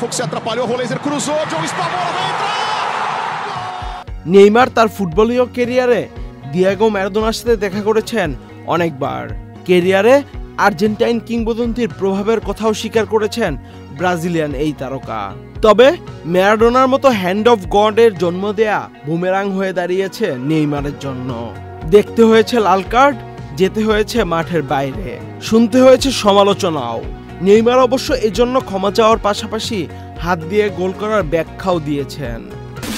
que se atrapalhou, Roleiser cruzou, John Stones, bola vai entrar! Neymar তার ফুটবলীয় ক্যারিয়ারে Diego ম্যারাডোনার সাথে দেখা করেছেন অনেকবার। ক্যারিয়ারে আর্জেন্টাইন কিংবদন্তির প্রভাবের কথাও স্বীকার করেছেন ব্রাজিলিয়ান এই তারকা। তবে ম্যারাডোনার মতো হ্যান্ড অফ গডের জন্ম দেয়া বুমেরাং হয়ে দাঁড়িয়েছে নেইমারের জন্য। দেখতে হয়েছে লাল কার্ড, যেতে হয়েছে মাঠের বাইরে, শুনতে হয়েছে সমালোচনাও। নেইমার অবশ্য এজন্য ক্ষমা চাওয়ার পাশাপাশি হাত দিয়ে গোল করার ব্যাখ্যাও দিয়েছেন।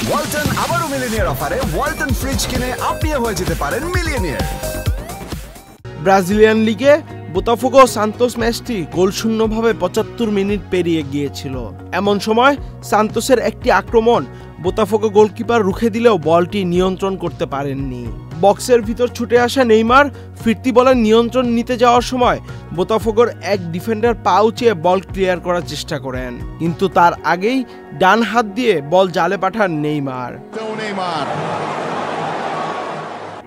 ওয়ালটন আবারও মিলিয়নিয়ার অফারে ওয়ালটন ফ্রিজ কিনে আপনিও হয়ে যেতে পারেন মিলিয়নিয়ার। ব্রাজিলিয়ান লিগে বোতাফোগো সান্তোস ম্যাচটি গোলশূন্যভাবে ৭৫ মিনিট পেরিয়ে গিয়েছিল। এমন সময় সান্তোসের একটি আক্রমণ বোতাফোগো গোলকিপার রুখে দিলেও বলটি নিয়ন্ত্রণ করতে পারেননি। বক্সের ভিতর ছুটে আসা নেইমার ফিরতি বলের নিয়ন্ত্রণ নিতে যাওয়ার সময় বোতাফোগোর এক ডিফেন্ডার পা উঁচিয়ে বল ক্লিয়ার করার চেষ্টা করেন, কিন্তু তার আগেই ডান হাত দিয়ে বল জালে পাঠান নেইমার।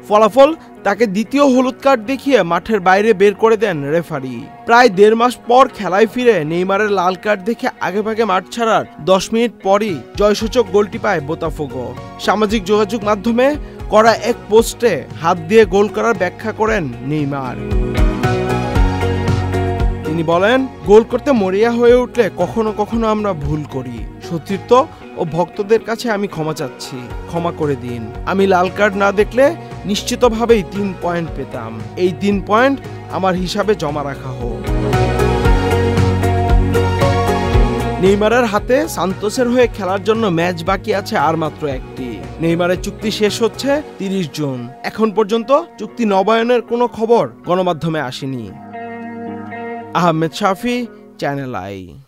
ফলাফল, তাকে দ্বিতীয় হলুদ কার্ড দেখিয়ে মাঠের বাইরে বের করে দেন রেফারি। প্রায় ১.৫ মাস পর খেলায় ফিরে নেইমারের লাল কার্ড দেখে আগেভাগে মাঠ ছাড়ার ১০ মিনিট পরই জয়সূচক গোলটি পায় বোতাফোগো। সামাজিক যোগাযোগ মাধ্যমে করা এক পোস্টে হাত দিয়ে গোল করার ব্যাখ্যা করেন নেইমার। তিনি বলেন, গোল করতে মরিয়া হয়ে উঠলে কখনো কখনো আমরা ভুল করি। সতীর্থ ও ভক্তদের কাছে আমি ক্ষমা চাচ্ছি, ক্ষমা করে দিন। আমি লাল কার্ড না দেখলে নিশ্চিতভাবেই ৩ পয়েন্ট পেতাম। এই ৩ পয়েন্ট আমার হিসাবে জমা রাখা হোক। নেইমারের হাতে সান্তোসের হয়ে খেলার জন্য ম্যাচ বাকি আছে আর মাত্র একটি। নেইমারের চুক্তি শেষ হচ্ছে ৩০ জুন। এখন পর্যন্ত চুক্তি নবায়নের কোনো খবর গণমাধ্যমে আসেনি। আহমেদ শাফি, চ্যানেল আই।